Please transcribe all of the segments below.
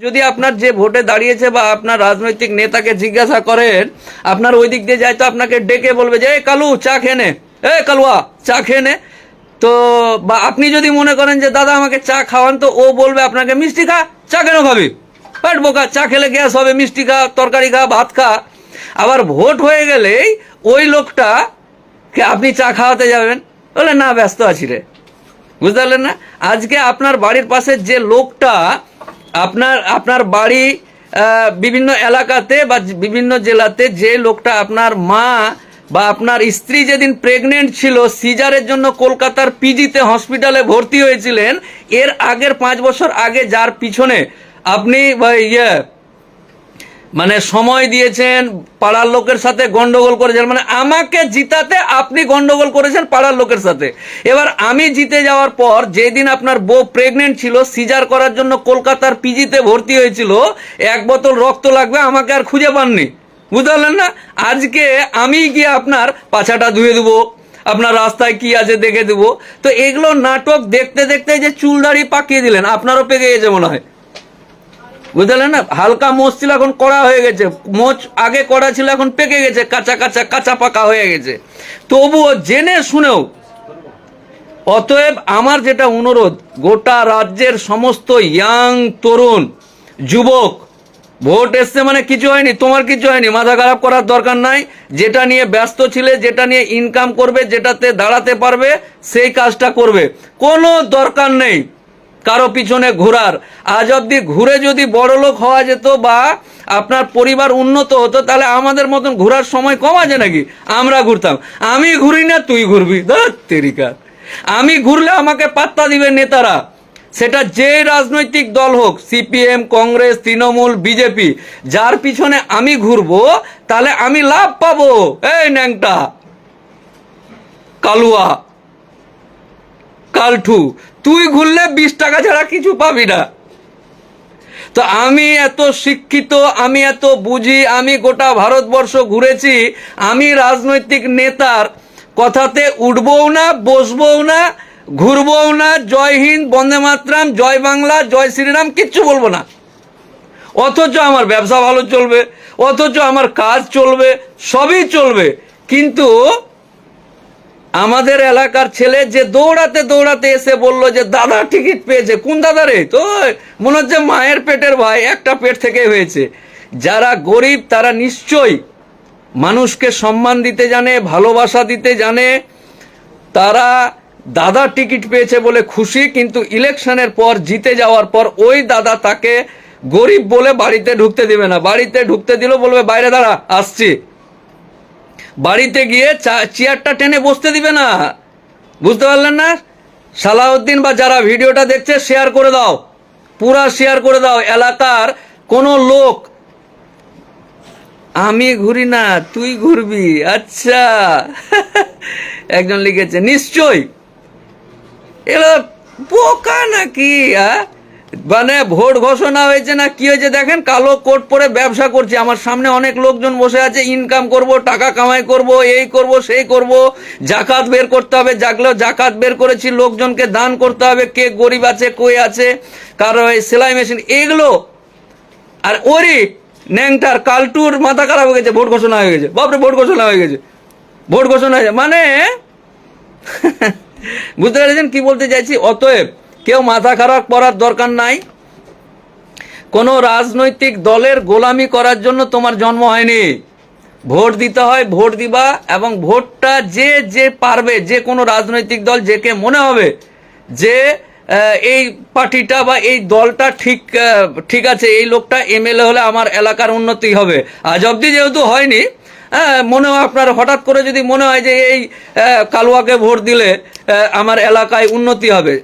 যদি আপনার যে ভোটে দাঁড়িয়েছে বা আপনার রাজনৈতিক নেতাকে জিজ্ঞাসা করেন, আপনার ওই দিক দিয়ে যায় তো আপনাকে ডেকে বলবে যে এই কালু চা খেয়ে নে, এ কালুয়া চা খেয়ে নে। তো বা আপনি যদি মনে করেন যে দাদা আমাকে চা খাওয়ান, তো ও বলবে আপনাকে মিষ্টি খা, চা কেন খাবি, পেট বোকা, চা খেলে গ্যাস হবে, মিষ্টি খা, তরকারি খা, ভাত খা। আবার ভোট হয়ে গেলেই ওই লোকটাকে আপনি চা খাওয়াতে যাবেন, বলে না ব্যস্ত আছি রে। বুঝতে পারলেন না? আজকে আপনার বাড়ির পাশে যে লোকটা আপনার বাড়ি বিভিন্ন এলাকাতে বা বিভিন্ন জেলাতে যে লোকটা আপনার মা বা আপনার স্ত্রী যেদিন প্রেগনেন্ট ছিল, সিজারের জন্য কলকাতার পিজিতে হসপিটালে ভর্তি হয়েছিলেন, এর আগের 5 বছর আগে যার পিছনে আপনি মানে সময় দিয়েছেন, পাড়ার লোকের সাথে গন্ডগোল করেছেন, মানে আমাকে জিতাতে আপনি গন্ডগোল করেছেন পাড়ার লোকের সাথে। এবার আমি জিতে যাওয়ার পর যেদিন আপনার বউ প্রেগনেন্ট ছিল, সিজার করার জন্য কলকাতার পিজিতে ভর্তি হয়েছিল, 1 বোতল রক্ত লাগবে, আমাকে আর খুঁজে পাননি। বুঝতে পারলেন না? আজকে আমি গিয়ে আপনার পাছাটা ধুয়ে দেবো, আপনার রাস্তায় কি আছে দেখে দেবো। তো এগুলো নাটক দেখতে দেখতে যে চুল দাড়ি পাকিয়ে দিলেন, আপনারও পেকে গেছে মনে হয়। বুঝলেন না? হালকা মোচ ছিল, এখন কড়া হয়ে গেছে। মোচ আগে কড়া ছিল, এখন পেকে গেছে, কাঁচা পাকা হয়ে গেছে। তবুও জেনে শুনেও, অতএব আমার যেটা অনুরোধ, গোটা রাজ্যের সমস্ত ইয়াং তরুণ যুবক, ভোট এসছে মানে কিছু হয়নি, তোমার কিছু হয়নি, মাথা খারাপ করার দরকার নাই। যেটা নিয়ে ব্যস্ত ছিলে, যেটা নিয়ে ইনকাম করবে, যেটাতে দাঁড়াতে পারবে, সেই কাজটা করবে। কোনো দরকার নেই কারো পিছনে ঘোরার। আজ অব্দি ঘুরে যদি বড়লোক হওয়া যেত বা আপনার পরিবার উন্নত হতো, তাহলে আমাদের মতন ঘোরার সময় কম আছে নাকি? আমরা ঘুরতাম। আমি ঘুরি না, তুই ঘুরবি, তেরিকা। আমি ঘুরলে আমাকে পাত্তা দিবে নেতারা, সেটা যে রাজনৈতিক দল হোক, সিপিএম, কংগ্রেস, তৃণমূল, বিজেপি, যার পিছনে আমি ঘুরবো তাহলে আমি লাভ পাবো। এই ন্যাংটা কালুয়া কালঠু, তুই ঘুরলে 20 টাকা ছাড়া কিছু পাবি না। তো আমি এত শিক্ষিত, আমি এত বুঝি, আমি গোটা ভারতবর্ষ ঘুরেছি, আমি রাজনৈতিক নেতার কথাতে উঠবও না, বসবও না, ঘুরবও না। জয় হিন্দ, বন্দে মাতরম, জয় বাংলা, জয় শ্রীরাম কিচ্ছু বলবো না। অথচ আমার ব্যবসা ভালো চলবে, অথচ আমার কাজ চলবে, সবই চলবে। কিন্তু আমাদের এলাকার ছেলে যে দৌড়াতে দৌড়াতে এসে বলল যে দাদা টিকিট পেয়েছে। কোন দাদা রে? তো মনে হচ্ছে মায়ের পেটের ভাই, একটা পেট থেকে হয়েছে। যারা গরিব তারা নিশ্চয়ই মানুষকে সম্মান দিতে জানে, ভালোবাসা দিতে জানে, তারা দাদা টিকিট পেয়েছে বলে খুশি। কিন্তু ইলেকশনের পর, জিতে যাওয়ার পর, ওই দাদা তাকে গরিব বলে বাড়িতে ঢুকতে দেবে না। বাড়িতে ঢুকতে দিল, বলবে বাইরে দাঁড়া, আসছি। বাড়িতে গিয়ে চেয়ারটা টেনে বসতে দিবে না। বুঝতে পারলেন না? সালাউদ্দিন বা যারা ভিডিওটা দেখছে, শেয়ার করে দাও, পুরা শেয়ার করে দাও। এলাকার কোনো লোক, আমি ঘুরি না, তুই ঘুরবি, আচ্ছা। একজন লিখেছে নিশ্চয়ই এরা বোকা নাকি? মানে ভোট ঘোষণা হয়েছে না কি হয়েছে, দেখেন কালো কোট পরে ব্যবসা করছে, আমার সামনে অনেক লোকজন বসে আছে, ইনকাম করব, টাকা কামাই করব, এই করব, সেই করব, জাকাত বের করতে হবে, জাগলেও জাকাত বের করেছি, লোকজনকে দান করতে হবে, কে গরিব আছে, কই আছে, কারো এই সেলাই মেশিন, এগুলো। আর ওরই ন্যাংটার কালটুর মাথা খারাপ হয়ে গেছে, ভোট ঘোষণা হয়ে গেছে, বাপরে ভোট ঘোষণা হয়ে গেছে, ভোট ঘোষণা হয়ে মানে বুঝতে পেরেছেন কি বলতে চাইছি? অতএব কেউ মাথা খারাপ করার দরকার নাই। কোনো রাজনৈতিক দলের গোলামি করার জন্য তোমার জন্ম হয়নি। ভোট দিতে হয়, ভোট দিবা, এবং ভোটটা যে যে পারবে, যে কোনো রাজনৈতিক দল, যেকে মনে হবে যে এই পার্টিটা বা এই দলটা ঠিক আছে, এই লোকটা এমএলএ হলে আমার এলাকার উন্নতি হবে। আজ অব্দি যেহেতু হয়নি, মনে হয় আপনার হঠাৎ করে যদি মনে হয় যে এই কালুয়াকে ভোট দিলে আমার এলাকায় উন্নতি হবে,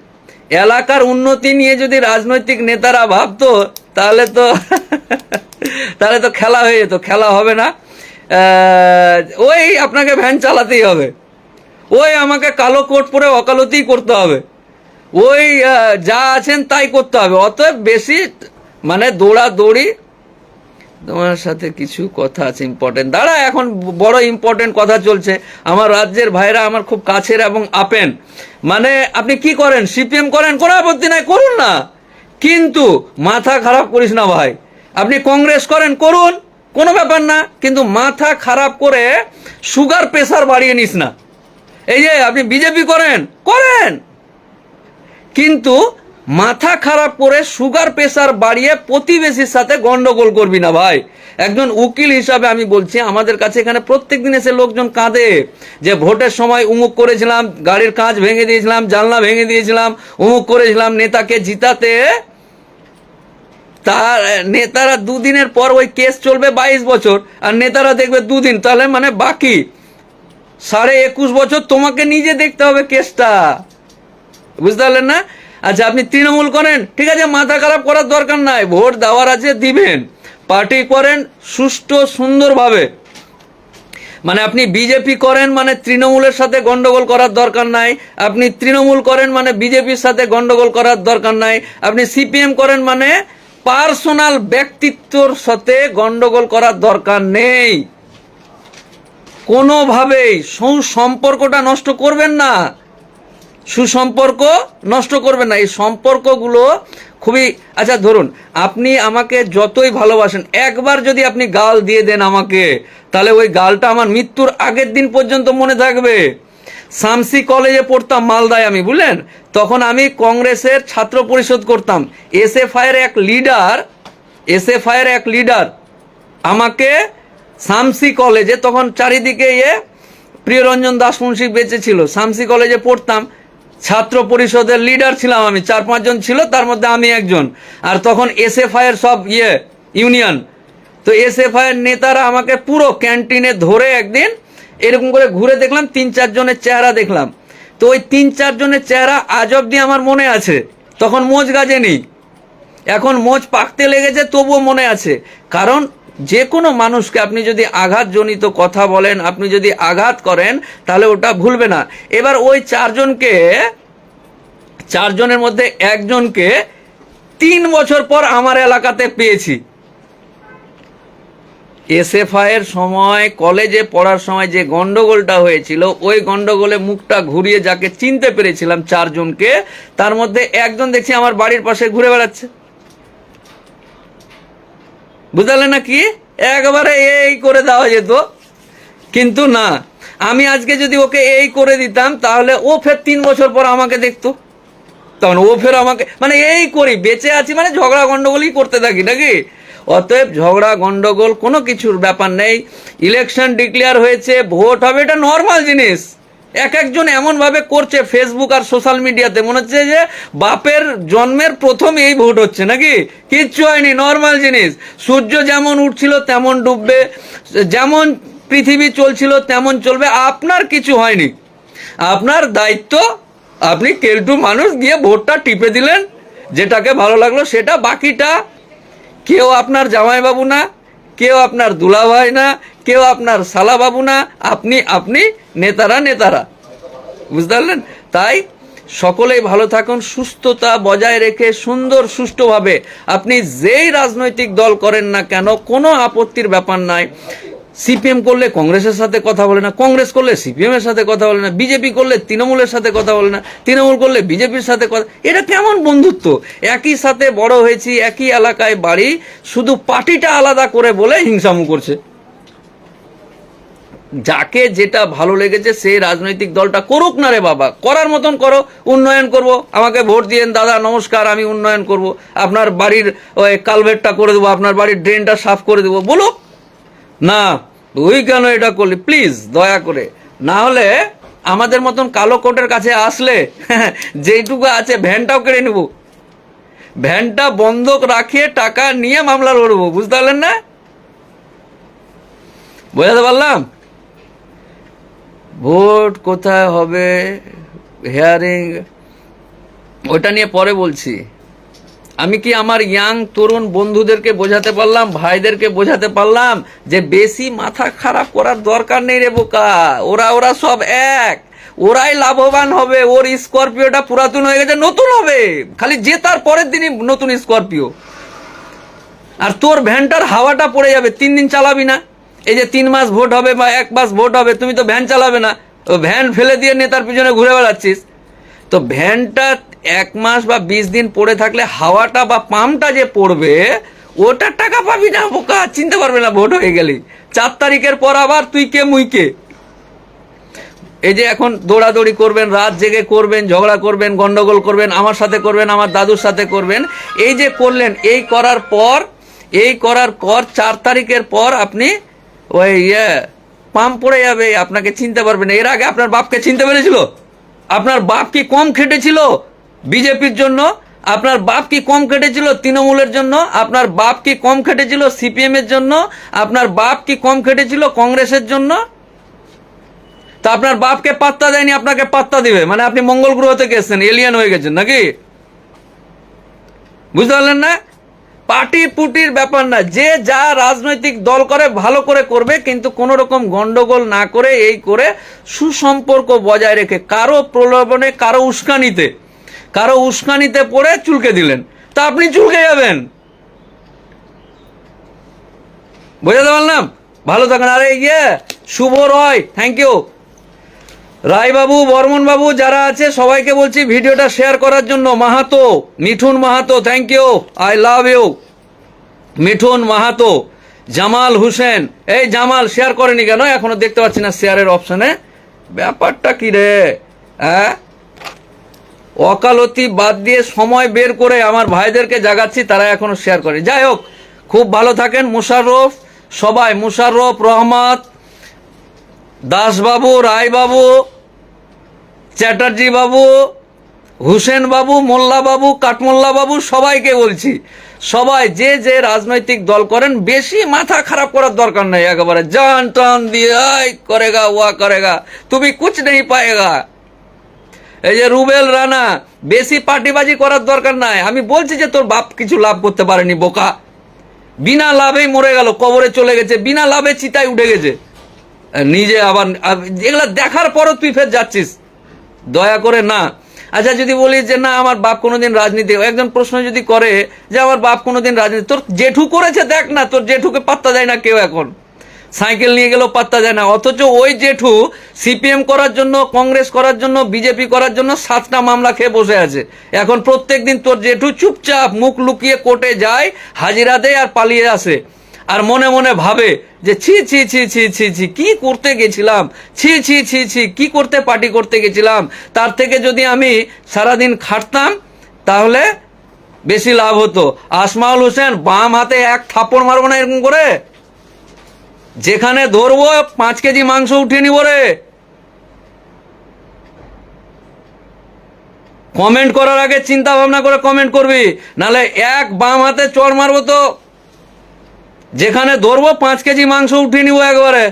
এলাকার উন্নতি নিয়ে যদি রাজনৈতিক নেতারা ভাবতো, তাহলে তো খেলা হয়ে যেত। খেলা হবে না, ওই আপনাকে ভ্যান চালাতেই হবে, ওই আমাকে কালো কোট পরে ওকালতি করতে হবে, ওই যা আছেন তাই করতে হবে। অতএব বেশি মানে দৌড়াদৌড়ি। তোমার সাথে কিছু কথা আছে ইম্পর্টেন্ট, দাঁড়া, এখন বড় ইম্পর্টেন্ট কথা চলছে। আমার রাজ্যের ভাইরা আমার খুব কাছের এবং আপেন। মানে আপনি কি করেন? সিপিএম করেন, কোনো আপত্তি নাই, করুন না, কিন্তু মাথা খারাপ করিস না ভাই। আপনি কংগ্রেস করেন, করুন, কোনো ব্যাপার না, কিন্তু মাথা খারাপ করে সুগার প্রেসার বাড়িয়ে নিস না। এই যে আপনি বিজেপি করেন, করেন, কিন্তু মাথা খারাপ করে সুগার প্রেসার বাড়িয়ে প্রতিবেশীর সাথে গন্ডগোল করবি না ভাই। একজন উকিল হিসাবে আমি বলছি, আমাদের কাছে এখানে প্রত্যেক দিন এসে লোকজন কাঁদে যে ভোটের সময় উমুক করেছিলাম, গাড়ির কাঁচ ভেঙে দিয়েছিলাম, জানলা ভেঙে দিয়েছিলাম, উমুক করেছিলাম, নেতাকে জিতাতে। তার নেতারা দুদিনের পর ওই কেস চলবে 22 বছর, আর নেতারা দেখবে দুদিন, তাহলে মানে বাকি 21.5 বছর তোমাকে নিজে দেখতে হবে কেসটা, বুঝতে পারলেন না? আচ্ছা, আপনি তৃণমূল করেন, ঠিক আছে, মাথা খারাপ করার দরকার নাই, ভোট দেওয়ার আছে দিবেন। পার্টি করেন সুষ্ঠু সুন্দরভাবে, মানে আপনি বিজেপি করেন মানে তৃণমূলের সাথে গন্ডগোল করার দরকার নাই, আপনি তৃণমূল করেন মানে বিজেপির সাথে গন্ডগোল করার দরকার নাই, আপনি সিপিএম করেন মানে পার্সোনাল ব্যক্তিত্বর সাথে গন্ডগোল করার দরকার নেই। কোনোভাবেই সুসম্পর্কটা নষ্ট করবেন না, সুসম্পর্ক নষ্ট করবেন না। এই সম্পর্কগুলো খুবই, আচ্ছা ধরুন আপনি আমাকে যতই ভালোবাসেন, একবার যদি আপনি গাল দিয়ে দেন আমাকে, তাহলে ওই গালটা আমার মৃত্যুর আগের দিন পর্যন্ত মনে থাকবে। শামসি কলেজে পড়তাম মালদায় আমি, বুঝলেন, তখন আমি কংগ্রেসের ছাত্র পরিষদ করতাম। এসএফআইয়ের এক লিডার আমাকে শামসি কলেজে, তখন চারিদিকে প্রিয়রঞ্জন দাস মুন্সি বেঁচে ছিল, শামসি কলেজে পড়তাম, ছাত্র পরিষদের লিডার ছিলাম আমি, 4-5 জন ছিল, তার মধ্যে আমি একজন। আর তখন এসএফআইয়ের সব ইউনিয়ন, তো এসএফআইয়ের নেতারা আমাকে পুরো ক্যান্টিনে ধরে একদিন এরকম করে ঘুরে দেখলাম, 3-4 জনের চেহারা দেখলাম। তো ওই 3-4 জনের চেহারা আজ অব্দি আমার মনে আছে। তখন মোচ গাজেনি, এখন মোচ পাকতে লেগেছে, তবুও মনে আছে। কারণ যে কোনো মানুষকে আপনি যদি আঘাতজনিত কথা বলেন, আপনি যদি আঘাত করেন, তাহলে ওটা ভুলবে না। এবার ওই 4 জনের মধ্যে একজনকে 3 বছর পর আমার এলাকাতে পেয়েছি। এসএফআইয়ের সময়, কলেজে পড়ার সময় যে গন্ডগোলটা হয়েছিল, ওই গন্ডগোলে মুখটা ঘুরিয়ে যাকে চিনতে পেরেছিলাম 4 জনকে, তার মধ্যে একজন দেখছি আমার বাড়ির পাশে ঘুরে বেড়াচ্ছে। বুঝলেন না? কি একবারে এই করে দেওয়া যেত, কিন্তু না, আমি আজকে যদি ওকে এই করে দিতাম, তাহলে ও ফের 3 বছর পর আমাকে দেখতো, তখন ও ফের আমাকে, মানে এই করি, বেঁচে আছি মানে ঝগড়া গন্ডগোলই করতে থাকি নাকি। অতএব ঝগড়া গন্ডগোল কোনো কিছুর ব্যাপার নেই। ইলেকশন ডিক্লেয়ার হয়েছে, ভোট হবে, এটা নর্মাল জিনিস। একজন এমনভাবে করছে ফেসবুক আর সোশ্যাল মিডিয়াতে, মনে হচ্ছে যে বাপের জন্মের প্রথম এই ভোট হচ্ছে নাকি। কিচ্ছু হয়নি, নর্মাল জিনিস। সূর্য যেমন উঠছিল তেমন ডুববে, যেমন পৃথিবী চলছিল তেমন চলবে, আপনার কিছু হয়নি। আপনার দায়িত্ব, আপনি কেলটু মানুষ, গিয়ে ভোটটা টিপে দিলেন, যেটাকে ভালো লাগলো সেটা। বাকিটা কেউ আপনার জামাইবাবু না, কেউ আপনার দুলাভাই না, কেউ আপনার শালাবাবু না, আপনি নেতারা, বুঝতে পারলেন? তাই সকলেই ভালো থাকুন, সুস্থতা বজায় রেখে সুন্দর সুষ্ঠুভাবে আপনি যেই রাজনৈতিক দল করেন না কেন, কোনো আপত্তির ব্যাপার নাই। সিপিএম করলে কংগ্রেসের সাথে কথা বলে না, কংগ্রেস করলে সিপিএম এর সাথে কথা বলে না, বিজেপি করলে তৃণমূলের সাথে কথা বলে না, তৃণমূল করলে বিজেপির সাথে কথা, এটা কেমন বন্ধুত্ব? একই সাথে বড় হয়েছি, একই এলাকায় বাড়ি, শুধু পার্টিটা আলাদা করে বলে হিংসামু করছে। যাকে যেটা ভালো লেগেছে সেই রাজনৈতিক দলটা করুক না রে বাবা, করার মতন করো, উন্নয়ন করব, আমাকে ভোট দিয়েন দাদা, নমস্কার, আমি উন্নয়ন করব, আপনার বাড়ির ওই কালভেটটা করে দেবো, আপনার বাড়ির ড্রেনটা সাফ করে দেবো, বলো না। তুই কেন এটা করলি, প্লিজ দয়া করে। না হলে আমাদের মতন কালো কোটের কাছে আসলে যেইটুকু আছে ভ্যানটাও কেড়ে নেব, ভ্যানটা বন্ধক রাখিয়ে টাকা নিয়ে মামলা লড়বো, বুঝতে পারলেন না? বোঝাতে পারলাম? ভোট কোথায় হবে, হিয়ারিং, ওটা নিয়ে পরে বলছি। আমি কি আমার ইয়াং তরুণ বন্ধুদেরকে বোঝাতে পারলাম, ভাইদেরকে বোঝাতে পারলাম যে বেশি মাথা খারাপ করার দরকার নেই রে বোকা, ওরা সব এক, ওরাই লাভবান হবে। ওর স্করপিওটা পুরাতন হয়ে গেছে, নতুন হবে, খালি জেতার পরের দিনই নতুন স্করপিও। আর তোর ভ্যানটার হাওয়াটা পড়ে যাবে, 3 দিন চালাবি না। এই যে 3 মাস ভোট হবে বা 1 মাস ভোট হবে, তুমি তো ভ্যান চালাবে না, ভ্যান ফেলে দিয়ে নেতার পিছনে ঘুরে বেড়াচ্ছিস। তো ভ্যানটা 1 মাস বা 20 দিন পড়ে থাকলে হাওয়াটা বা পাম্পটা যে পড়বে ওটার টাকা পাবি না বোকা, চিনতে পারবে না ভোট হয়ে গেলি। 4 তারিখের পর আবার তুই কে মুই কে। এই যে এখন দৌড়াদৌড়ি করবেন, রাত জেগে করবেন, ঝগড়া করবেন, গন্ডগোল করবেন, আমার সাথে করবেন, আমার দাদুর সাথে করবেন, এই যে করলেন, এই করার পর 4 তারিখের পর আপনি ওই পাম্প পড়ে যাবে, আপনাকে চিনতে পারবে না। এর আগে আপনার বাপকে চিনতে পেরেছিল? আপনার বাপ কি কম খেটেছিল বিজেপির জন্য? আপনার বাপ কি কম খেটেছিল তৃণমূলের জন্য? আপনার বাপ কি কম খেটেছিল সিপিএম এর জন্য? আপনার বাপ কি কম খেটেছিল কংগ্রেসের জন্য? তা আপনার বাপকে পাত্তা দেয়নি, আপনাকে পাত্তা দিবে মানে আপনি মঙ্গল গ্রহ থেকে এসেছেন, এলিয়েন হয়ে গেছেন নাকি? বুঝতে পারলেন না? পার্টি পুটির ব্যাপার না, যে যা রাজনৈতিক দল করে ভালো করে করবে, কিন্তু কোন রকম গন্ডগোল না করে, এই করে সুসম্পর্ক বজায় রেখে, কারো প্রলোভনে, কারো উস্কানিতে পড়ে চুলকে দিলেন, তা আপনি চুলকে যাবেন। বোঝাতে পারলাম? ভালো থাকেন। আরে শুভ রয়, থ্যাংক ইউ। রায়বাবু, বর্মন বাবু যারা আছে সবাইকে বলছি ভিডিওটা শেয়ার করার জন্য। Mahato, Mithun Mahato, thank you, I love you. Mithun Mahato, Jamal Hossain, এই জামাল শেয়ার করেনি কেন? এখনো দেখতে পাচ্ছি না শেয়ারের অপশনে, ব্যাপারটা কি রে? হ্যাঁ, ওকালতি বাদ দিয়ে সময় বের করে আমার ভাইদেরকে জাগাচ্ছি, তারা এখনো শেয়ার করে। যাই হোক, খুব ভালো থাকেন। মুশাররফ, সবাই, মুশাররফ, রহমত, দাসবাবু, রায়বাবু, চ্যাটার্জি বাবু, হুসেন বাবু, মোল্লা বাবু, কাঠমোল্লা বাবু, সবাইকে বলছি, সবাই যে যে রাজনৈতিক দল করেন বেশি মাথা খারাপ করার দরকার নেই। একেবারে জান টান দিয়ে আই করেগা ওয়া করেগা, তুমি কুছ নেই পায়েগা। এই যে রুবেল রানা, বেশি পার্টিবাজি করার দরকার নাই। আমি বলছি যে তোর বাপ কিছু লাভ করতে পারেনি বোকা, বিনা লাভেই মরে গেল, কবরে চলে গেছে, বিনা লাভে চিতায় উঠে গেছে। নিজে আবার এগুলা দেখার পরও তুই ফের যাচ্ছিস, দয়া করে না। আচ্ছা, যদি বলিস যে না আমার বাপ কোনোদিন রাজনীতি, একজন প্রশ্ন যদি করে যে আমার বাপ কোনোদিন রাজনীতি, তোর জেঠু করেছে দেখ না, তোর জেঠুকে পাত্তা দেয় না কেউ, এখন সাইকেল নিয়ে গেলেও পাত্তা দেয় না। অথচ ওই জেঠু সিপিএম করার জন্য, কংগ্রেস করার জন্য, বিজেপি করার জন্য 7টা মামলা খেয়ে বসে আছে। এখন প্রত্যেক দিন তোর জেঠু চুপচাপ মুখ লুকিয়ে কোর্টে যায়, হাজিরা দেয় আর পালিয়ে আসে, আর মনে মনে ভাবে যে ছি ছি ছি ছি ছি ছি কি করতে গেছিলাম, ছি ছি ছি ছি কি করতে পার্টি করতে গেছিলাম, তার থেকে যদি আমি সারাদিন খাটতাম তাহলে বেশি লাভ হতো। আসমাউল হোসেন, বাম হাতে এক থাপ্পড় মারবো না এরকম করে, যেখানে ধরবো 5 কেজি মাংস উঠিয়ে নিব রে। কমেন্ট করার আগে চিন্তা ভাবনা করে কমেন্ট করবি, নালে এক বাম হাতে চড় মারবো তো যেখানে ধরবো 5 কেজি মাংস উঠিয়ে নিব একবারে।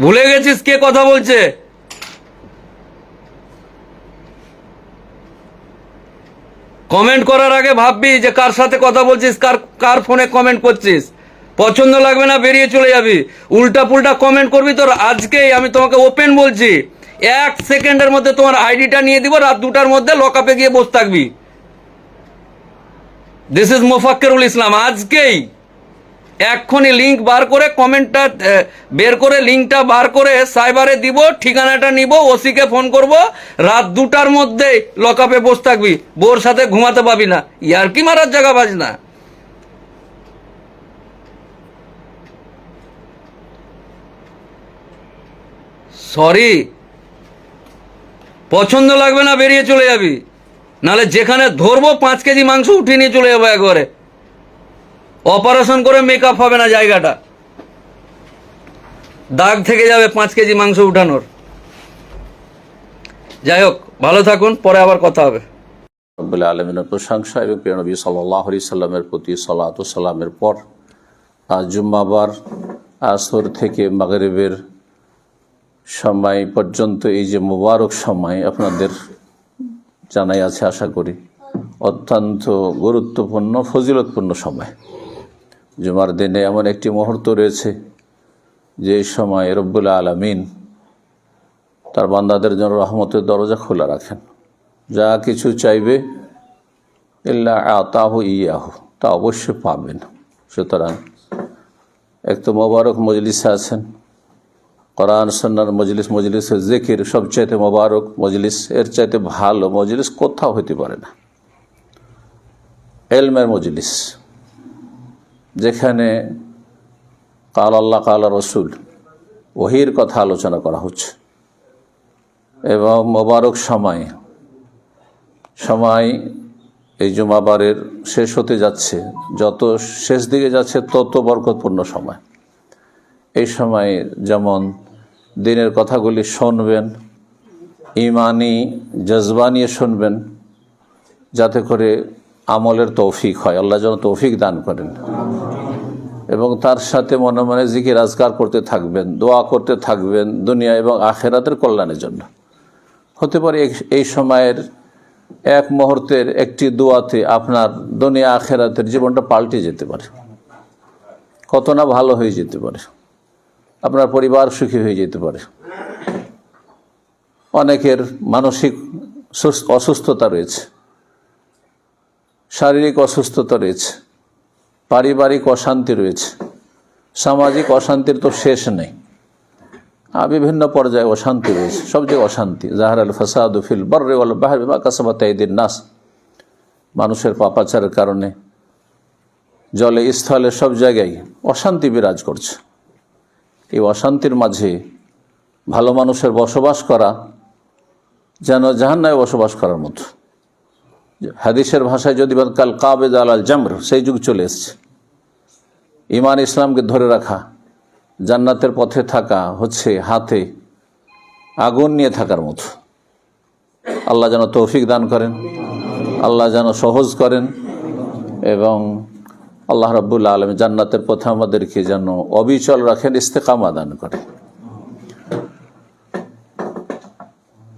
ভুলে গেছিস কে কথা বলছে? কমেন্ট করার আগে ভাববি যে কার সাথে কথা বলছিস, কার ফোনে কমেন্ট করছিস। পছন্দ লাগবে না বেরিয়ে চলে যাবি, উল্টা পুল্টা কমেন্ট করবি তোর আজকেই আমি তোমাকে ওপেন বলছি, 1 সেকেন্ডের মধ্যে তোমার আইডিটা নিয়ে দিব, রাত 2টার মধ্যে লকআপে গিয়ে বসে থাকবি। দিস ইজ মোফাক্কেরুল ইসলাম। আজকেই এক্ষুনি লিঙ্ক বার করে, কমেন্টটা বের করে, লিঙ্কটা বার করে সাইবারে দিব, ঠিকানাটা নিব, ওসিকে ফোন করব, রাত 2টার মধ্যে লকআপে বসে থাকবি, বোর সাথে ঘুমাতে পাবি না। ইয়ার কি মারার জায়গা বাজ না। সরি, পছন্দ লাগবে না বেরিয়ে চলে যাবি, নাহলে যেখানে ধরবো 5 কেজি মাংস উঠিয়ে নিয়ে চলে যাবো একবারে। অপারেশন করে মেকআপ হবে না, জায়গাটা দাগ থেকে যাবে 5 কেজি মাংস উঠানোর। যাই হোক, ভালো থাকুন, পরে আবার কথা হবে। রব্বুল আলামিনের প্রশংসা এবং প্রিয় নবী সাল্লাল্লাহু আলাইহি সাল্লামের প্রতি সালাত ও সালামের পর আজ জুম্মাবার আসর থেকে মাগরিবের সময় পর্যন্ত এই যে মুবারক সময় আপনাদের জানাই আছে, আশা করি অত্যন্ত গুরুত্বপূর্ণ ফজিলতপূর্ণ সময়। জুমার দিনে এমন একটি মুহূর্ত রয়েছে যে সময় রব্বুল আলামিন তার বান্দাদের জন্য রহমতের দরজা খোলা রাখেন, যা কিছু চাইবে ইল্লা আতাহু ইয়াহু, তা অবশ্যই পাবেন। সুতরাং এক তো মোবারক মজলিসে আছেন, কোরআন সুন্নাহর মজলিস, মজলিসের জিকির সবচাইতে মোবারক মজলিস, এর চাইতে ভালো মজলিস কোথাও হইতে পারে না। এলমের মজলিস, যেখানে কাল আল্লাহ কাল রসুল ওহির কথা আলোচনা করা হচ্ছে এবং মোবারক সময় এই জুমাবারের শেষ হতে যাচ্ছে, যত শেষ দিকে যাচ্ছে তত বরকতপূর্ণ সময়। এই সময়ে যেমন দিনের কথাগুলি শুনবেন, ইমানি জজবা নিয়ে শুনবেন, যাতে করে আমলের তৌফিক হয়। আল্লাহ যেন তৌফিক দান করেন। এবং তার সাথে মনে মনে জিকির আজকার করতে থাকবেন, দোয়া করতে থাকবেন দুনিয়া এবং আখেরাতের কল্যাণের জন্য। হতে পারে এই সময়ের এক মুহূর্তের একটি দোয়াতে আপনার দুনিয়া আখেরাতের জীবনটা পাল্টে যেতে পারে, কত না ভালো হয়ে যেতে পারে, আপনার পরিবার সুখী হয়ে যেতে পারে। অনেকের মানসিক অসুস্থতা রয়েছে, শারীরিক অসুস্থতা রয়েছে, পারিবারিক অশান্তি রয়েছে, সামাজিক অশান্তির তো শেষ নেই। বিভিন্ন পর্যায়ে অশান্তি রয়েছে, সবচেয়ে অশান্তি জাহার আল ফাসাদু ফিল বাররি ওয়াল বাহরি বিমা কাসাবাত আইদিন নাস। মানুষের পাপাচারের কারণে জলে স্থলে সব জায়গায় অশান্তি বিরাজ করছে। এই অশান্তির মাঝে ভালো মানুষের বসবাস করা যেন জাহান্নামে বসবাস করার মতো। হাদিসের ভাষায় যদি কাল কাবেজ আল জামর, সেই যুগ চলে এসছে। ইমান ইসলামকে ধরে রাখা, জান্নাতের পথে থাকা হচ্ছে হাতে আগুন নিয়ে থাকার মতো। আল্লাহ যেন তৌফিক দান করেন, আল্লাহ যেন সহজ করেন এবং আল্লাহ রাব্বুল আলামিন জান্নাতের পথে আমাদেরকে যেন অবিচল রাখেন, ইস্তেকামা দান করেন।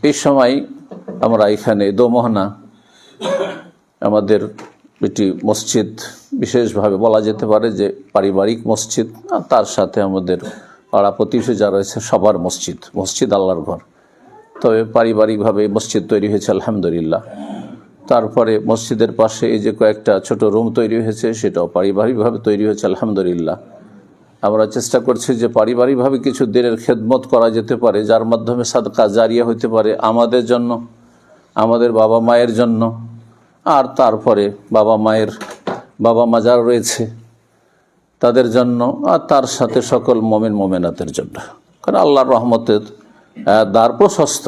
এই সময় আমরা এখানে দোমোহনা আমাদের এটি মসজিদ, বিশেষভাবে বলা যেতে পারে যে পারিবারিক মসজিদ, আর তার সাথে আমাদের পাড়া প্রতিবেশী যা রয়েছে সবার মসজিদ আল্লাহর ঘর। তবে পারিবারিকভাবে মসজিদ তৈরি হয়েছে আলহামদুলিল্লাহ। তারপরে মসজিদের পাশে এই যে কয়েকটা ছোট রুম তৈরি হয়েছে, সেটাও পারিবারিকভাবে তৈরি হয়েছে আলহামদুলিল্লাহ। আমরা চেষ্টা করছি যে পারিবারিকভাবে কিছু দিনের খেদমত করা যেতে পারে, যার মাধ্যমে সাদকা জারিয়া হতে পারে আমাদের জন্য, আমাদের বাবা মায়ের জন্য, আর তারপরে বাবা মা যারা রয়েছে তাদের জন্য, আর তার সাথে সকল মুমিন মুমিনাতের জন্য। কারণ আল্লাহর রহমতের দ্বার প্রশস্ত,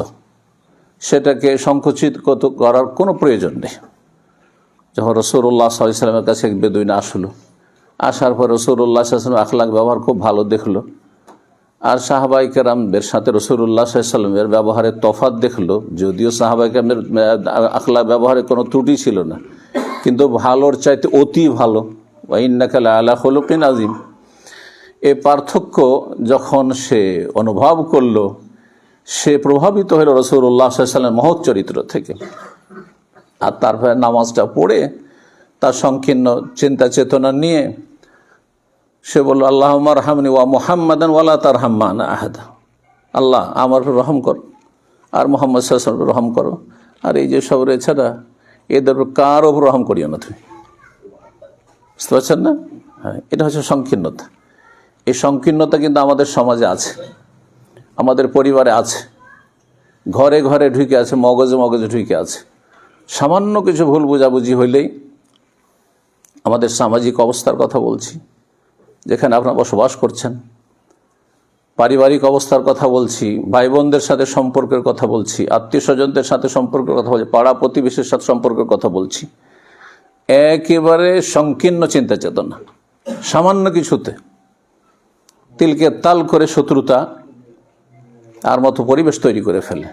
সেটাকে সংকুচিত করার কোনো প্রয়োজন নেই। যখন রাসূলুল্লাহ সাল্লাল্লাহু আলাইহি ওয়াসাল্লামের কাছে এক বেদুইন আসার পর রাসূলুল্লাহ সাল্লাল্লাহু আলাইহি ওয়াসাল্লাম আখলাক ব্যবহার খুব ভালো দেখলো, আর সাহাবায়ে কেরামদের সাথে রাসূলুল্লাহ সাল্লাল্লাহু আলাইহি ওয়াসাল্লামের ব্যবহারের তফাৎ দেখলো। যদিও সাহাবায়ে কেরামদের আখলাক ব্যবহারে কোনো ত্রুটি ছিল না, কিন্তু ভালোর চাইতে অতি ভালো, ওয়া ইন্নাকা লাআলা খুলুকিন আযীম, এই পার্থক্য যখন সে অনুভব করলো, সে প্রভাবিত হল রাসূলুল্লাহ সাল্লাল্লাহু আলাইহি ওয়াসাল্লামের মহৎ চরিত্র থেকে। আর তারপরে নামাজটা পড়ে তার সংকীর্ণ চিন্তা চেতনা নিয়ে সে বলল, আল্লাহুম্মা আরহামনি ওয়া মুহাম্মাদান ওয়ালা তারহাম মা'না আহাদা। আল্লাহ আমার উপর রহম করো আর মুহাম্মদ সাল্লাল্লাহু আলাইহি ওয়াসাল্লামের রহম করো, আর এই যে সব রয়েছে না এদের কার উপর রহম করিও না তুমি। বুঝতে পারছেন না? হ্যাঁ, এটা হচ্ছে সংকীর্ণতা। এই সংকীর্ণতা কিন্তু আমাদের সমাজে আছে, আমাদের পরিবারে আছে, ঘরে ঘরে ঢুকে আছে, মগজে মগজে ঢুকে আছে। সামান্য কিছু ভুল বোঝাবুঝি হইলেই, আমাদের সামাজিক অবস্থার কথা বলছি, যেখানে আপনারা বসবাস করছেন, পারিবারিক অবস্থার কথা বলছি, ভাই বোনদের সাথে সম্পর্কের কথা বলছি, আত্মীয় স্বজনদের সাথে সম্পর্কের কথা বলছি, পাড়া প্রতিবেশীর সাথে সম্পর্কের কথা বলছি। একেবারে সংকীর্ণ চিন্তা চেতনা, সামান্য কিছুতে তিলকে তাল করে শত্রুতা আর মতো পরিবেশ তৈরি করে ফেলে।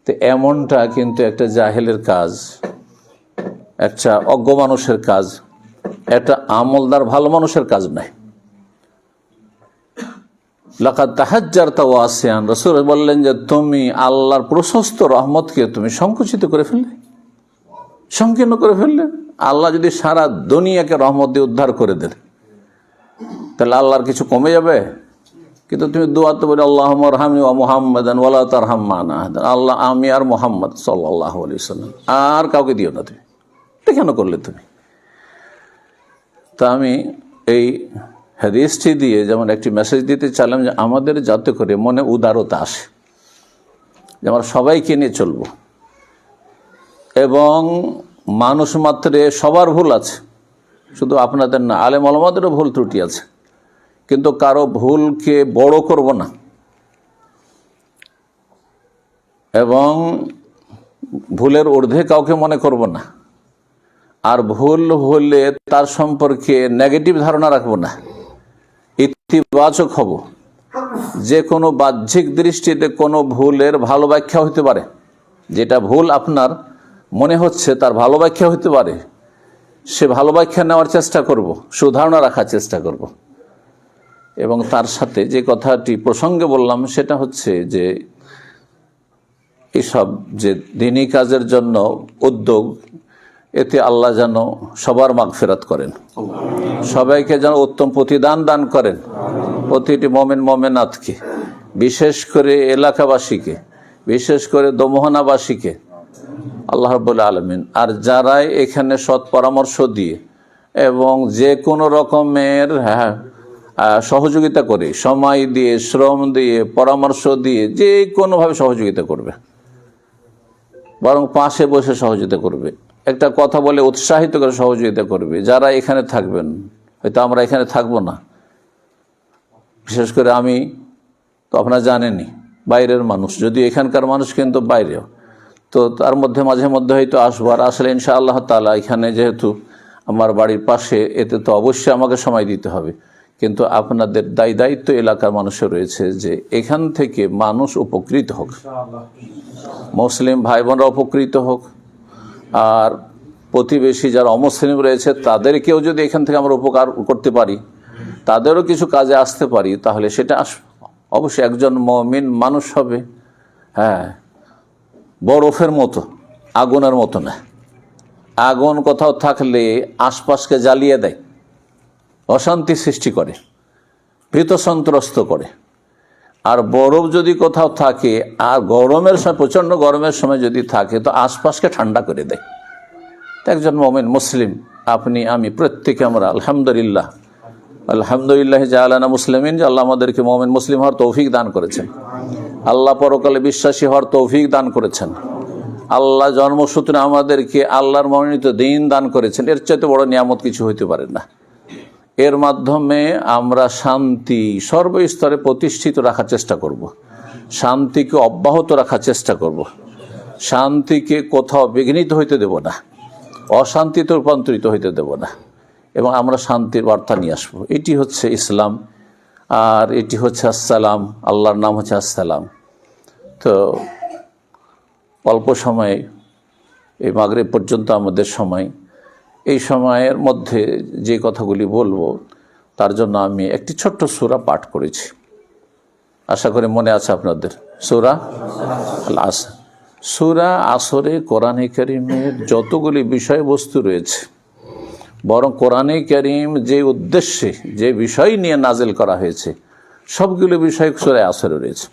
তো এমনটা কিন্তু একটা জাহেলের কাজ, একটা অজ্ঞ মানুষের কাজ, একটা আমলদার ভালো মানুষের কাজ নয়। লাকাদ তাহাজ্জারতা ওয়াসিআন, রাসূল বললেন যে তুমি আল্লাহর প্রশস্ত রহমতকে তুমি সংকুচিত করে ফেললে, সংকীর্ণ করে ফেললে। আল্লাহ যদি সারা দুনিয়াকে রহমত দিয়ে উদ্ধার করে দেন, তাহলে আল্লাহর কিছু কমে যাবে? কিন্তু তুমি দোয়াতে বলে আল্লাহুম্মা আরহামনি ওয়া মুহাম্মাদান ওয়ালা তারহাম মা'না আহাদা, আল্লাহ আমি আর মুহাম্মদ সাল্লাল্লাহু আলাইহি ওয়াসাল্লাম, আর কাউকে দিও না তুমি। এটা কেন করলে তুমি? তা আমি এই হাদিসটি দিয়ে যেমন একটি মেসেজ দিতে চাইলাম যে আমাদের যাতে করে মনে উদারতা আসে, যে আমরা সবাইকে নিয়ে চলব, এবং মানুষ মাত্রে সবার ভুল আছে, শুধু আপনাদের না, আলেম ওলামাদেরও ভুল ত্রুটি আছে, কিন্তু কারো ভুলকে বড় করব না এবং ভুলের ঊর্ধ্বে কাউকে মনে করব না, আর ভুল হলে তার সম্পর্কে নেগেটিভ ধারণা রাখবো না, ইতিবাচক হব। যে কোনো বাহ্যিক দৃষ্টিতে কোনো ভুলের ভালো ব্যাখ্যা হতে পারে, যেটা ভুল আপনার মনে হচ্ছে তার ভালো ব্যাখ্যা হতে পারে, সে ভালো ব্যাখ্যা নেওয়ার চেষ্টা করব, সুধারণা রাখার চেষ্টা করব। এবং তার সাথে যে কথাটি প্রসঙ্গে বললাম সেটা হচ্ছে যে এসব যে দ্বীনি কাজের জন্য উদ্যোগ, এতে আল্লাহ যেন সবার মাগফিরাত করেন, সবাইকে যেন উত্তম প্রতিদান দান করেন, প্রতিটি মোমেন মোমেনাতকে, বিশেষ করে এলাকাবাসীকে, বিশেষ করে দমোহনাবাসীকে আল্লাহ রাব্বুল আলামিন, আর যারাই এখানে সৎ পরামর্শ দিয়ে এবং যে কোনো রকমের সহযোগিতা করে, সময় দিয়ে, শ্রম দিয়ে, পরামর্শ দিয়ে, যে কোনোভাবে সহযোগিতা করবে, বরং পাশে বসে সহযোগিতা করবে, একটা কথা বলে উৎসাহিত করে সহযোগিতা করবে। যারা এখানে থাকবেন, হয়তো আমরা এখানে থাকবো না, বিশেষ করে আমি তো আপনারা জানেনই বাইরের মানুষ, যদিও এখানকার মানুষ কিন্তু বাইরেও, তো তার মধ্যে মাঝে মধ্যে হয়তো আসবো, আর আসলে ইনশাআল্লাহ তাআলা এখানে যেহেতু আমার বাড়ির পাশে, এতে তো অবশ্যই আমাকে সময় দিতে হবে, কিন্তু আপনাদের দায়িত্ব এলাকার মানুষের রয়েছে যে এখান থেকে মানুষ উপকৃত হোক, মুসলিম ভাই বোনরা উপকৃত হোক, আর প্রতিবেশী যারা অমুসলিম রয়েছে তাদেরকেও যদি এখান থেকে আমরা উপকার করতে পারি, তাদেরও কিছু কাজে আসতে পারি, তাহলে সেটা অবশ্যই একজন মুমিন মানুষ হবে। হ্যাঁ, বরফের মতো, আগুনের মতো না। আগুন কোথাও থাকলে আশপাশকে জ্বালিয়ে দেয়, অশান্তি সৃষ্টি করে, ভীত সন্ত্রস্ত করে। আর বরফ যদি কোথাও থাকে, আর গরমের সময়, প্রচণ্ড গরমের সময় যদি থাকে, তো আশপাশকে ঠান্ডা করে দেয়। একজন মুমিন মুসলিম, আপনি আমি প্রত্যেকে আমরা আলহামদুলিল্লাহ, আলহামদুলিল্লাহ জাআলানা মুসলিমিন, যে আল্লাহ আমাদেরকে মুমিন মুসলিম হওয়ার তৌফিক দান করেছেন, আল্লাহ পরকালে বিশ্বাসী হওয়ার তৌফিক দান করেছেন, আল্লাহ জন্মসূত্রে আমাদেরকে আল্লাহর মনোনীত দ্বীন দান করেছেন। এর চাইতে বড় নিয়ামত কিছু হইতে পারে না। এর মাধ্যমে আমরা শান্তি সর্বস্তরে প্রতিষ্ঠিত রাখার চেষ্টা করব, শান্তিকে অব্যাহত রাখার চেষ্টা করব, শান্তিকে কোথাও বিঘ্নিত হইতে দেব না, অশান্তিতে রূপান্তরিত হইতে দেব না, এবং আমরা শান্তির বার্তা নিয়ে আসবো। এটি হচ্ছে ইসলাম, আর এটি হচ্ছে আসসালাম, আল্লাহর নাম হচ্ছে আসসালাম। তো অল্প সময়ে, এই মাগরিব পর্যন্ত আমাদের সময়, এই সময়ের মধ্যে যে কথাগুলি বলবো তার জন্য আমি একটি ছোট্ট সূরা পাঠ করেছি, আশা করি মনে আছে আপনাদের। সূরা আল আসর। সূরা আসরে কোরআনে কারীমের যতগুলি বিষয়বস্তু রয়েছে, বরং কোরআনে কারীম যে উদ্দেশ্যে, যে বিষয় নিয়ে নাজিল করা হয়েছে, সবগুলো বিষয় সূরা আসরে রয়েছে,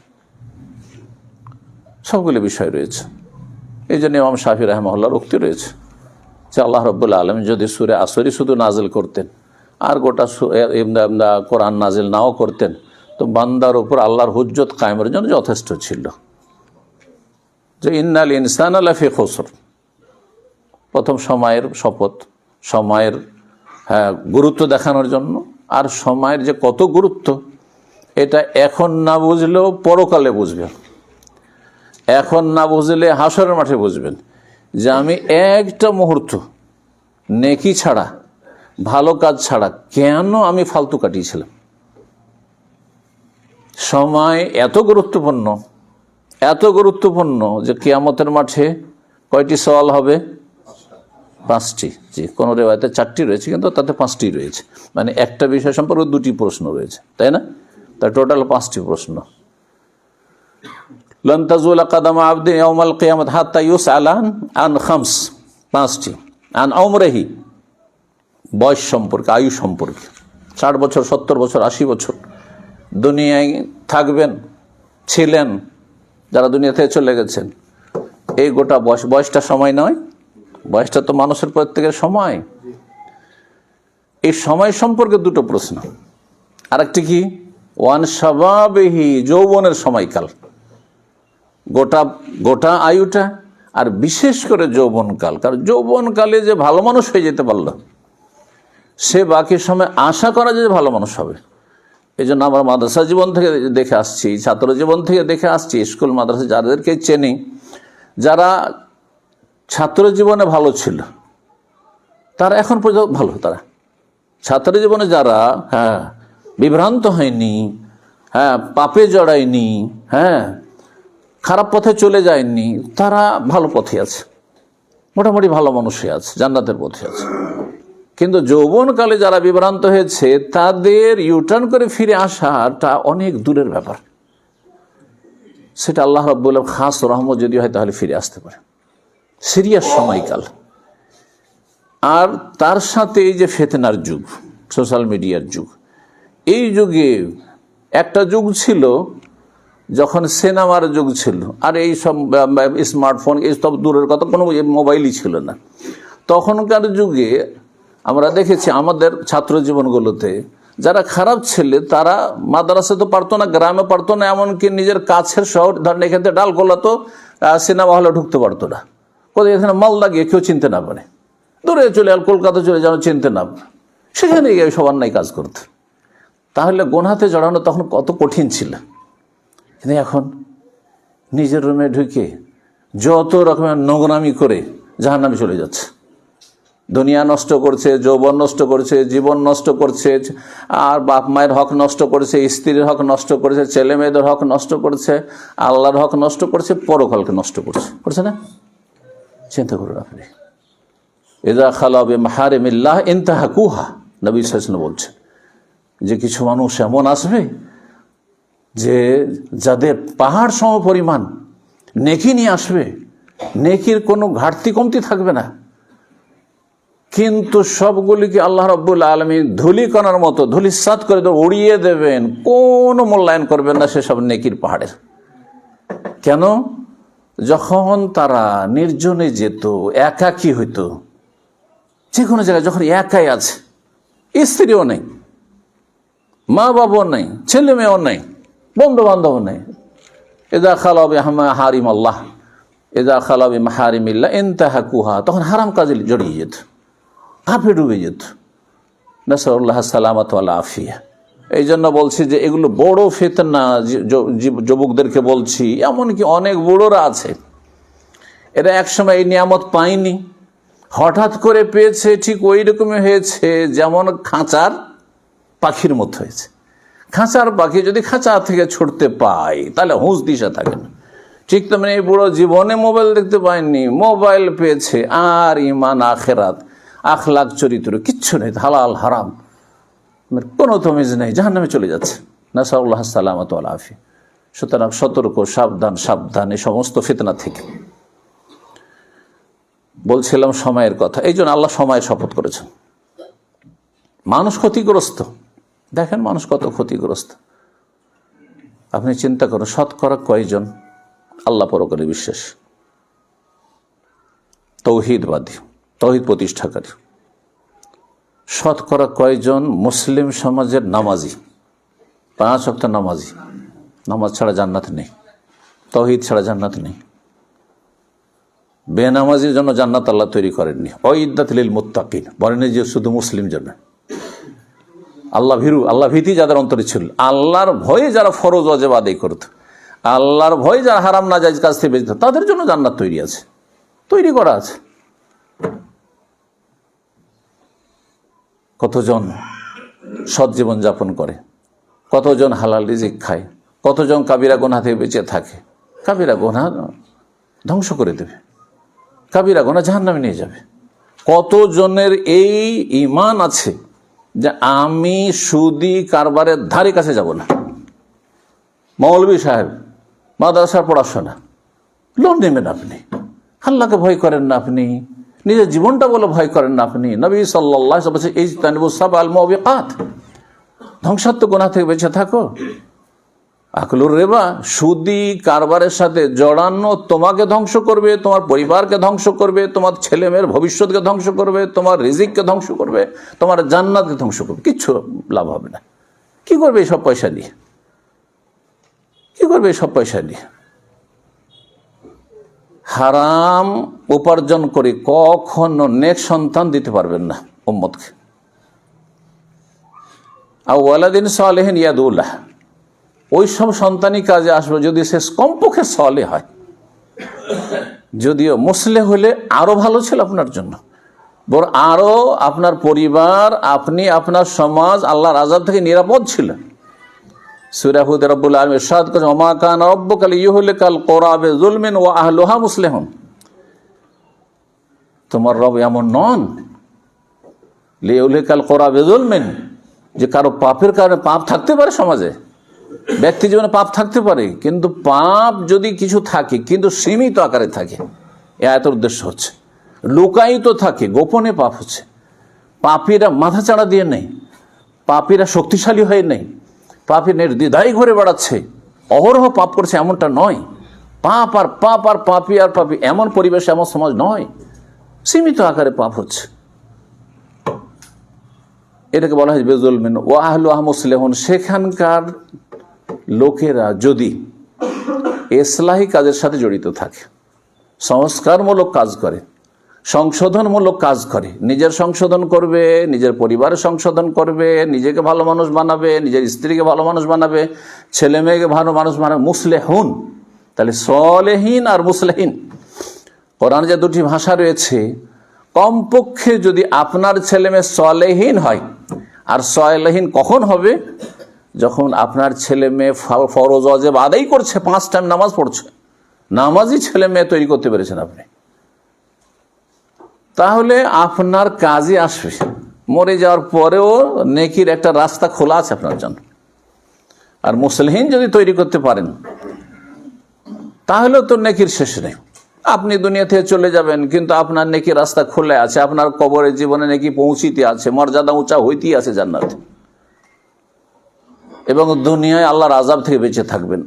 সবগুলো বিষয় রয়েছে। এই জন্য ইমাম শাফি রাহিমাহুল্লাহর উক্তি রয়েছে যে আল্লাহ রাব্বুল আলামিন যদি সূরা আসরই শুধু নাজিল করতেন, আর গোটা কোরআন নাজিল নাও করতেন, তো বান্দার উপর আল্লাহর হুজ্জত কায়েমের জন্য যথেষ্ট ছিল। যে ইন্নাল ইনসানা লাফি খুসর, প্রথম সময়ের শপথ, সময়ের গুরুত্ব দেখানোর জন্য। আর সময়ের যে কত গুরুত্ব, এটা এখন না বুঝলেও পরকালে বুঝবেন, এখন না বুঝলে হাসরের মাঠে বুঝবেন যে আমি একটা মুহূর্ত নেকি ছাড়া, ভালো কাজ ছাড়া কেন আমি ফালতু কাটিয়েছিলাম। সময় এত গুরুত্বপূর্ণ, এত গুরুত্বপূর্ণ যে কিয়ামতের মাঠে কয়টি সওয়াল হবে? 5টি। জি, কোনো রিওয়ায়াতে 4টি রয়েছে, কিন্তু তাতে 5টি রয়েছে, মানে একটা বিষয় সম্পর্কে 2টি প্রশ্ন রয়েছে, তাই না? তার টোটাল 5টি প্রশ্ন। লান তাজুলা কাদামা আবদি ইয়াউমাল কিয়ামাত হাত্তা ইউসআলা আন খামস, 5টি। আন উমরিহি, বয়স সম্পর্কে, আয়ু সম্পর্কে, 60 বছর, 70 বছর, 80 বছর দুনিয়ায় থাকবেন, ছিলেন, যারা দুনিয়া থেকে চলে গেছেন, এই গোটা বয়সটা সময় নয়, বয়সটা তো মানুষের প্রত্যেকের সময়। এই সময় সম্পর্কে 2টো প্রশ্ন। আরেকটি কি, ওয়ান শাবাবিহি, যৌবনের সময়কাল, গোটা গোটা আয়ুটা, আর বিশেষ করে যৌবনকাল। কারণ যৌবনকালে যে ভালো মানুষ হয়ে যেতে পারলো, সে বাকি সময় আশা করা যায় যে ভালো মানুষ হবে। এই জন্য আমরা মাদ্রাসা জীবন থেকে দেখে আসছি, ছাত্র জীবন থেকে দেখে আসছি, স্কুল মাদ্রাসা যাদেরকে চেনি, যারা ছাত্র জীবনে ভালো ছিল তারা এখন পর্যন্ত ভালো। তারা ছাত্র জীবনে যারা বিভ্রান্ত হয়নি, পাপে জড়ায়নি, খারাপ পথে চলে যায়নি, তারা ভালো পথে আছে, মোটামুটি ভালো মানুষই আছে, জান্নাতের পথে আছে। কিন্তু যৌবনকালে যারা বিভ্রান্ত হয়েছে তাদের ইউটার্ন করে ফিরে আসাটা অনেক দূরের ব্যাপার। সেটা আল্লাহ রাব্বুল আলামিন খাস রহমত যদি হয় তাহলে ফিরে আসতে পারে, সিরিয়াস সময়কাল। আর তার সাথে এই যে ফিতনার যুগ, সোশ্যাল মিডিয়ার যুগ, এই যুগে একটা যুগ ছিল যখন সিনেমার যুগ ছিল, আর এই সব স্মার্টফোন এই সব দূরের কথা, কোনো মোবাইলই ছিল না। তখনকার যুগে আমরা দেখেছি আমাদের ছাত্র জীবনগুলোতে যারা খারাপ ছেলে তারা মাদ্রাসা তো পারতো না, গ্রামে পারতো না, এমনকি নিজের কাছের শহর, ধরেন এখান থেকে ডালকোলা তো সিনেমা হলে ঢুকতে পারতো না, কোথায় এখানে মালদা গিয়ে কেউ চিনতে না পারে, দূরে চলে আর কলকাতা চলে যেন চিনতে না পারে, সেখানে গিয়ে সবার নাই কাজ করতে। তাহলে গোনাতে জড়ানো তখন কত কঠিন ছিল। কিন্তু এখন নিজের রুমে ঢুকে যত রকমের নোংরামি করে জাহান্নামে চলে যাচ্ছে, দুনিয়া নষ্ট করছে, যৌবন নষ্ট করছে, জীবন নষ্ট করছে, আর বাপ মায়ের হক নষ্ট করছে, স্ত্রীর হক নষ্ট করছে, ছেলে মেয়েদের হক নষ্ট করছে, আল্লাহর হক নষ্ট করছে, পরকালকে নষ্ট করছে, করছে না? চিন্তা করুন আপনি। ইযা খালা বিমাহারিমিল্লাহ ইনতাহাকুহা, নবী সাল্লাল্লাহু আলাইহি ওয়াসাল্লাম বলছেন যে কিছু মানুষ এমন আসবে যে যাদের পাহাড় সম পরিমাণ নেকি নিয়ে আসবে, নেকির কোনো ঘাটতি কমতি থাকবে না, কিন্তু সবগুলিকে আল্লাহ রাব্বুল আলামিন ধূলিকণার মতো ধূলিসাৎ করে উড়িয়ে দেবেন, কোনো মূল্যায়ন করবেন না সেসব নেকির পাহাড়ের। কেন? যখন তারা নির্জনে যেত, একাকী হইতো, যে কোনো জায়গায় যখন একাই আছে, স্ত্রীও নেই, মা বাবাও নেই, ছেলে মেয়েও নেই, বন্ধু বান্ধব নেই, ইযা খালা বিমাহারিম আল্লাহ, ইযা খালা বিমাহারিমিল্লাহ ইনতাহাকুহা, তখন হারাম কাজে জড়িয়ে যেত, ভাবে ডুবে যেত। নাসাল্লাহ সালামাত ওয়াল আফিয়া। এই জন্য বলছি যে এগুলো বড় ফিতনা, যুবকদেরকে বলছি, এমনকি অনেক বুড়োরা আছে, এরা একসময় এই নিয়ামত পায়নি, হঠাৎ করে পেয়েছে, ঠিক ওই রকমই হয়েছে যেমন খাঁচার পাখির মতো হয়েছে। খাঁচার পাখি যদি খাঁচা থেকে ছুটতে পায় তাহলে হুঁশ দিশা থাকে না, ঠিক তেমনি এই বুড়ো জীবনে মোবাইল দেখতে পায়নি, মোবাইল পেয়েছে, আর ইমান আখেরাত আখলাক চরিত্র কিচ্ছু নেই, হালাল হারাম কোনো তমিজ নেই, জাহান্নামে চলে যাচ্ছে। নাসাল্লাহ সালামাত ওয়াল আফিয়া। সুতরাং সতর্ক, সাবধান, সাবধান এই সমস্ত ফিতনা থেকে। বলছিলাম সময়ের কথা, এই জন্য আল্লাহ সময়ের শপথ করেছেন। মানুষ ক্ষতিগ্রস্ত, দেখেন মানুষ কত ক্ষতিগ্রস্ত। আপনি চিন্তা করুন, শতকরা কয়জন আল্লাহ পরকালে বিশ্বাস, তৌহিদবাদী, তৌহিদ প্রতিষ্ঠাকারী? শতকরা কয়জন মুসলিম সমাজের নামাজি, 5 ওয়াক্ত নামাজি? নামাজ ছাড়া জান্নাত নেই, তৌহিদ ছাড়া জান্নাত নেই। বেনামাজির জন্য জান্নাত আল্লাহ তৈরি করেননি। ওয়াইদ্দাত লিল মুত্তাকিন বলেন যে শুধু মুসলিম জন্য। আল্লাহ ভীরু, আল্লাহ ভীতি যাদের অন্তরে ছিল, আল্লাহর ভয়ে যারা ফরজ ওয়াজিব আদায় করত, আল্লাহর ভয়ে যারা হারাম নাজায়েজ কাজ থেকে বেঁচে, তাদের জন্য জান্নাত তৈরি আছে, তৈরি করা আছে। কতজন সৎ জীবন যাপন করে, কতজন হালাল রিজিক খায়, কতজন কাবিরা গুনাহ থেকে বেঁচে থাকে। কাবিরা গুনাহ ধ্বংস করে দেবে, কাবিরা গুনাহ জাহান্নামে নিয়ে যাবে। কতজনের এই ঈমান আছে যে আমি সুদি কারবারের ধারে কাছে যাব না। মৌলভী সাহেব, মাদ্রাসার পড়াশোনা, লোন নেবেন আপনি, আল্লাহকে ভয় করেন না আপনি, নিজের জীবনটা বলে ভয় করেন না আপনি। নবী সাল্লাল্লাহু আলাইহি ওয়াসাল্লাম বলেছেন ইজতানিবু সাবআল মুবিকাত, ধ্বংসাত্মক গুনাহ থেকে বেঁচে থাকো। আকলুর রিবা, সুদি কারবারের সাথে জড়ানো তোমাকে ধ্বংস করবে, তোমার পরিবারকে ধ্বংস করবে, তোমার ছেলে মেয়ের ভবিষ্যৎকে ধ্বংস করবে, তোমার রিজিককে ধ্বংস করবে, তোমার জান্নাতকে ধ্বংস করবে, কিচ্ছু লাভ হবে না। কি করবে এইসব পয়সা নিয়ে? কি করবে এইসব পয়সা নিয়ে? হারাম উপার্জন করে কখনো নেক সন্তান দিতে পারবেন না উম্মতকে। আর ওয়ালাদিন সালেহিন ইয়াদুল্লাহ, ওই সব সন্তানই কাজে আসবে যদি সে কমপক্ষে সলে হয়। যদিও মুসলে হলে আরো ভালো ছিল আপনার জন্য, বরং আরো আপনার পরিবার, আপনি, আপনার সমাজ আল্লাহর আযাব থেকে নিরাপদ ছিল। সূরা হুদ রব্বুল আলামিন ইরশাদ করেছেন, ওমা কানা রাব্বুকা লিইহলিকাল কুরা বিযুলমিন ওয়া আহলুহা মুসলিহুন। তোমার রব এমন নন লিইহলিকাল কুরা বিযুলমিন, যে কারো পাপের কারণে পাপ থাকতে পারে সমাজে, ব্যক্তি জীবনে পাপ থাকতে পারে, কিন্তু পাপ যদি কিছু থাকে কিন্তু সীমিত আকারে থাকে, এ আয়াতের উদ্দেশ্য হচ্ছে লুকায়িত থাকে, গোপনে পাপ হচ্ছে। পাপীরা মাথা চাড়া দিয়ে নেই, পাপীরা শক্তিশালী হয়ে নেই, পাপী নির্দ্বিধায় ঘুরে বেড়াচ্ছে, অহরহ পাপ করছে এমনটা নয়। পাপ আর পাপ আর পাপী আর পাপী এমন পরিবেশ, এমন সমাজ নয়, সীমিত আকারে পাপ হচ্ছে। এটাকে বলা হয় বেজুলমিন ও আহলুহা মুসলিহুন। সেখানকার লোকেরা যদি ইসলাহি কাজের সাথে জড়িত থাকে, সংস্কারমূলক কাজ করে, সংশোধনমূলক কাজ করে, নিজের সংশোধন করবে, নিজের পরিবারের সংশোধন করবে, নিজেকে ভালো মানুষ বানাবে, নিজের স্ত্রীকে ভালো মানুষ বানাবে, ছেলে মেয়েকে ভালো মানুষ বানাবে, মুসলেহুন। তাহলে সলেহীন আর মুসলেহীন, কোরআনে যে দুটি ভাষা রয়েছে, কমপক্ষে যদি আপনার ছেলে মেয়ে সলেহীন হয়, আর সলেহীন কখন হবে? যখন আপনার ছেলে মেয়ে ফরজ ওয়াজিব আদায় করছে, 5 টাইম নামাজ পড়ছে, নামাজি ছেলে মেয়ে তৈরি করতে পেরেছেন আপনি, তাহলে আপনার কাজে আসবে। মরে যাওয়ার পরেও নেকির একটা রাস্তা খোলা আছে আপনার জন্য। আর মুসলিহীন যদি তৈরি করতে পারেন, তাহলে তো নেকির শেষ নেই। আপনি দুনিয়া থেকে চলে যাবেন, কিন্তু আপনার নেকি রাস্তা খুলে আছে, আপনার কবরের জীবনে নেকি পৌঁছিতে আছে, মর্যাদা উঁচা হইতেই আছে জান্নাতে, এবং দুনিয়ায় আল্লাহর আযাব থেকে বেঁচে থাকবেন।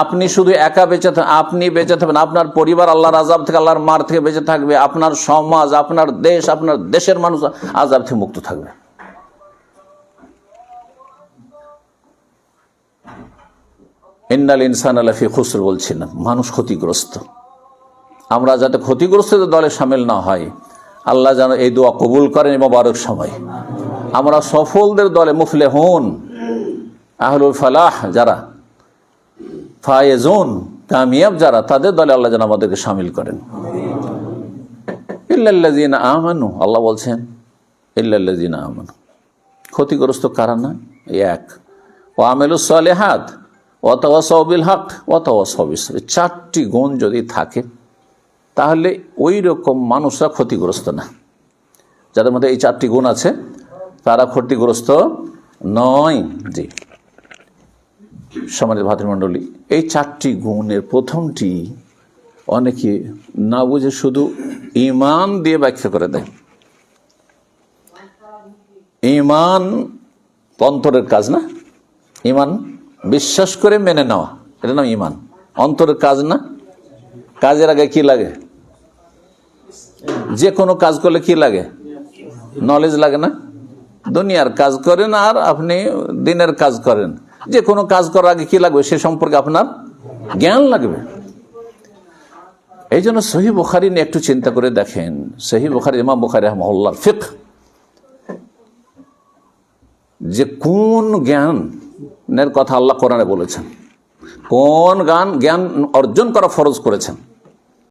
আপনি শুধু একা বেঁচে আপনি বেঁচে থাকবেন, আপনার পরিবার আল্লাহর আযাব থেকে, আল্লাহর মার থেকে বেঁচে থাকবে, আপনার সমাজ, আপনার দেশ, আপনার দেশের মানুষ আযাব থেকে মুক্ত থাকবে। ইন্নাল ইনসানা লাফি খুসর বলছিলাম, মানুষ ক্ষতিগ্রস্ত। আমরা যাতে ক্ষতিগ্রস্তদের দলে শামিল না হয়, আল্লাহ যেন এই দোয়া কবুল করেন এই মোবারক সময়। আমরা সফলদের দলে, মুফলিহুন, আহলুল ফালাহ যারা, ফায়েজুন, কামিয়াব যারা, তাদের দলে আল্লাহ যেন আমাদেরকে শামিল করেন। ইল্লাল্লাযিনা আমানু, আল্লাহ বলছেন ইল্লাল্লাযিনা আমানু। ক্ষতিগ্রস্ত কারা না? এক, ওয়া আমিলুস সালিহাত ওয়া তাওয়াসাউ বিল হক ওয়া তাওয়াসাউ বিস সাবর। 4টি গুণ যদি থাকে, তাহলে ওই রকম মানুষরা ক্ষতিগ্রস্ত না। যাদের মধ্যে এই 4টি গুণ আছে, তারা ক্ষতিগ্রস্ত নয়। জি সম্মানিত ভাতৃমণ্ডলী, এই 4টি গুণের প্রথমটি অনেকে না বুঝে শুধু ঈমান দিয়ে ব্যাখ্যা করে দেয়। ঈমান অন্তরের কাজ না, ঈমান বিশ্বাস করে মেনে নেওয়া, এটা নাম ঈমান। অন্তরের কাজ না। কাজের আগে কি লাগে? যে কোনো কাজ করলে কি লাগে? নলেজ লাগে না? দুনিয়ার কাজ করেন আর আপনি দিনের কাজ করেন, যে কোনো কাজ করার আগে কি লাগবে? সে সম্পর্কে আপনার জ্ঞান লাগবে। এই জন্য সহিহ বুখারী নিয়ে একটু চিন্তা করে দেখেন। সহিহ বুখারী, ইমাম বুখারী রাহিমাহুল্লাহ ফিকহ, যে কোন জ্ঞানের কথা আল্লাহ কোরআনে বলেছেন, কোন জ্ঞান অর্জন করা ফরজ করেছেন,